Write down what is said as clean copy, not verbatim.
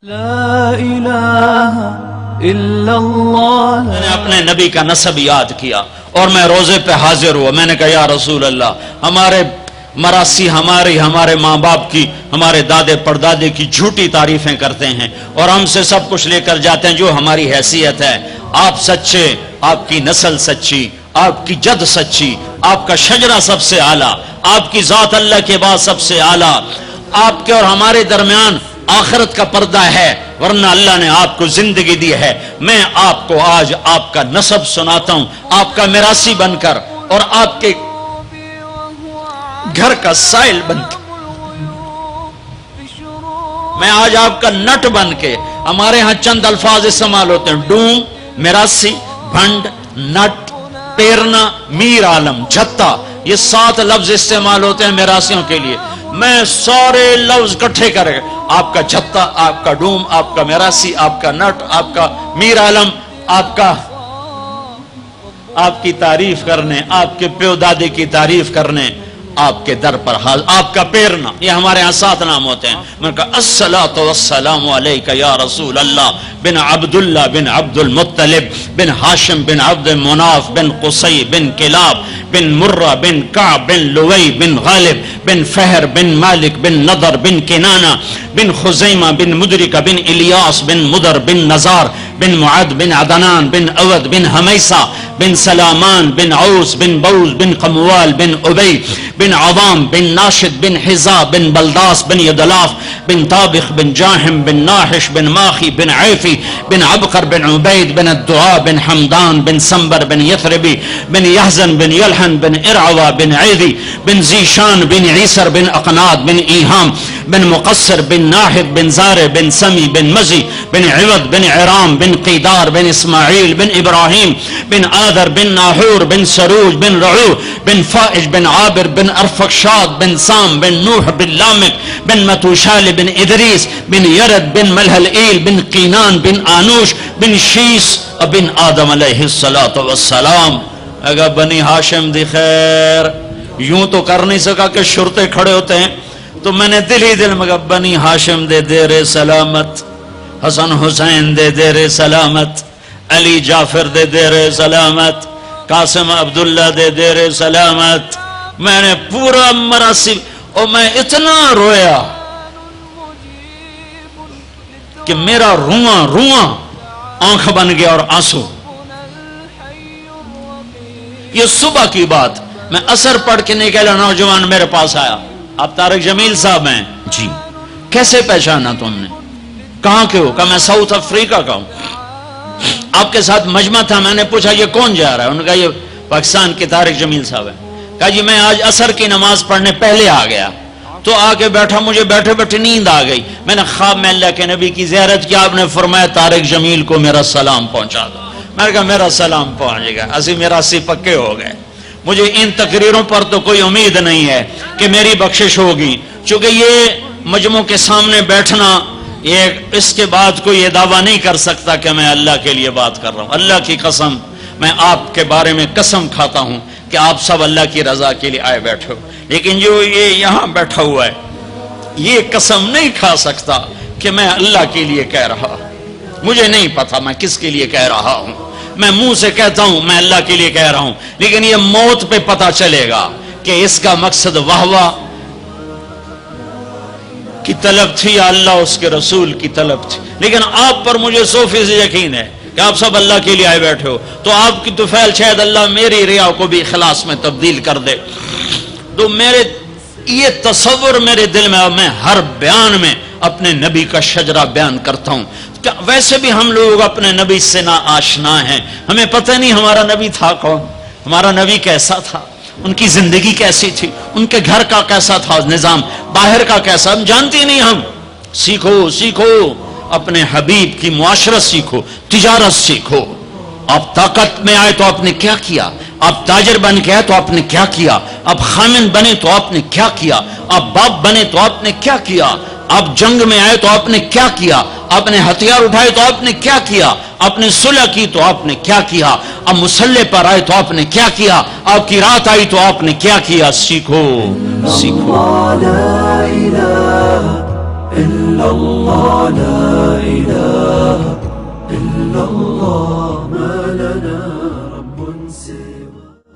لا الہ الا اللہ. میں نے اپنے نبی کا نسب یاد کیا اور میں روزے پہ حاضر ہوا. میں نے کہا یا رسول اللہ، ہمارے مراسی ہمارے ماں باپ کی، ہمارے دادے پردادے کی جھوٹی تعریفیں کرتے ہیں اور ہم سے سب کچھ لے کر جاتے ہیں جو ہماری حیثیت ہے. آپ سچے، آپ کی نسل سچی، آپ کی جد سچی، آپ کا شجرہ سب سے اعلیٰ، آپ کی ذات اللہ کے بعد سب سے اعلیٰ. آپ کے اور ہمارے درمیان آخرت کا پردہ ہے، ورنہ اللہ نے آپ کو زندگی دی ہے. میں آپ کو آج آپ کا نسب سناتا ہوں، آپ کا میراثی بن کر اور آپ کے گھر کا سائل بن کے. میں آج آپ کا نٹ بن کے. ہمارے ہاں چند الفاظ استعمال ہوتے ہیں: ڈوم، میراثی، بھنڈ، نٹ، پیرنا، میر عالم، جھتا. یہ 7 لفظ استعمال ہوتے ہیں میراثیوں کے لیے. میں سارے لفظ کٹھے کر کے آپ کا جھتا، آپ کا ڈوم، آپ کا میراثی، آپ کا نٹ، آپ کا میر عالم، آپ کی تعریف کرنے، آپ کے پیو دادے کی تعریف کرنے آپ کے در پر حاضر. آپ کا پیرنا، یہ ہمارے ہاں 7 نام ہوتے ہیں. میں نے کہا الصلاۃ والسلام علیک یا رسول اللہ بن عبداللہ بن عبد المطلب بن ہاشم بن عبد مناف بن قصی بن کلاب بن مرہ بن کعب بن لوی بن غالب بن فہر بن مالک بن نضر بن کنانہ بن خزیمہ بن مدرکہ بن الیاس بن مدر بن نزار بن معد بن عدنان بن اود بن حمیسہ بن سلامان بن عوس بن بوز بن قموال بن ابی بن عظام بن ناشد بن حزا بن بلداس بن یدلاف بن طابخ بن جاہم بن ناحش بن ماخی بن عیفی بن عبقر بن عبید بن الدعاء بن حمدان بن سنبر بن یثربی بن یحزن بن یلحن بن ارعوا بن عیدی بن زیشان بن عیسر بن اقناد بن ایہام بن مقصر بن ناحد بن زار بن سمی بن مزی بن عوض بن عرام بن قیدار بن اسماعیل بن ابراہیم بن آذر بن ناحور بن سروج بن رعو بن فائج بن عابر بن ارفقشاد بن سام بن نوح بن لامک بن متوشال بن ادریس بن یرد بن ملحلئیل بن قینان بن آنوش بن شیس بن آدم علیہ السلام. اگر بنی ہاشم دی خیر یوں تو کر نہیں سکا کہ شرطے کھڑے ہوتے ہیں، تو میں نے دل ہی دل میں کہا بنی ہاشم دے دیر سلامت، حسن حسین دے دیر سلامت، علی جعفر دے دیر سلامت، قاسم عبداللہ دے دیر سلامت. میں نے پورا مراسم اور میں اتنا رویا کہ میرا رواں آنکھ بن گیا اور آنسو. یہ صبح کی بات، میں اثر پڑھ کے نکلا، نوجوان میرے پاس آیا. آپ طارق جمیل صاحب ہیں؟ جی. کیسے پہچانا تم نے؟ کہاں کے ہو؟ کہا میں ساؤتھ افریقہ کا ہوں. آپ کے ساتھ مجمع تھا. میں نے پوچھا یہ کون جا رہا ہے؟ انہوں نے کہا یہ پاکستان کے طارق جمیل صاحب ہیں. کہا جی میں آج عصر کی نماز پڑھنے پہلے آ گیا تو آ کے بیٹھا، مجھے بیٹھے بیٹھے نیند آ گئی. میں نے خواب میں اللہ کے نبی کی زیارت کی. آپ نے فرمایا طارق جمیل کو میرا سلام پہنچا دو. میں نے کہا میرا سلام پہنچے گا. اسی میراثی پکے ہو گئے. مجھے ان تقریروں پر تو کوئی امید نہیں ہے کہ میری بخشش ہوگی، چونکہ یہ مجموع کے سامنے بیٹھنا، یہ اس کے بعد کوئی یہ دعویٰ نہیں کر سکتا کہ میں اللہ کے لیے بات کر رہا ہوں. اللہ کی قسم، میں آپ کے بارے میں قسم کھاتا ہوں کہ آپ سب اللہ کی رضا کے لیے آئے بیٹھے ہو. لیکن جو یہ یہاں بیٹھا ہوا ہے یہ قسم نہیں کھا سکتا کہ میں اللہ کے لیے کہہ رہا. مجھے نہیں پتا میں کس کے لیے کہہ رہا ہوں. میں منہ سے کہتا ہوں میں اللہ کے لیے کہہ رہا ہوں، لیکن یہ موت پہ پتا چلے گا کہ اس کا مقصد واہ کی طلب تھی یا اللہ اس کے رسول کی طلب تھی. لیکن آپ پر مجھے 100% یقین ہے کہ آپ سب اللہ کے لیے آئے بیٹھے ہو. تو آپ کی طفیل شاید اللہ میری ریا کو بھی اخلاص میں تبدیل کر دے. تو میرے یہ تصور میرے دل میں، میں ہر بیان میں اپنے نبی کا شجرہ بیان کرتا ہوں. ویسے بھی ہم لوگ اپنے نبی سے نا آشنا ہیں. ہمیں پتہ نہیں ہمارا نبی تھا کون، ہمارا نبی کیسا تھا، ان کی زندگی کیسی تھی، ان کے گھر کا کیسا تھا نظام، باہر کا کیسا، ہم جانتے نہیں. ہم سیکھو اپنے حبیب کی معاشرت سیکھو، تجارت سیکھو. آپ طاقت میں آئے تو آپ نے کیا کیا، آپ تاجر بن کے آئے تو آپ نے کیا کیا، آپ خامن بنے تو آپ نے کیا کیا، آپ باپ بنے تو آپ نے کیا کیا، آپ جنگ میں آئے تو آپ نے کیا کیا، آپ نے ہتھیار اٹھائے تو آپ نے کیا کیا، آپ نے صلح کی تو آپ نے کیا کیا، آپ مسلح پر آئے تو آپ نے کیا کیا، آپ کی رات آئی تو آپ نے کیا کیا. سیکھو. لا الہ الا اللہ. الله ما لنا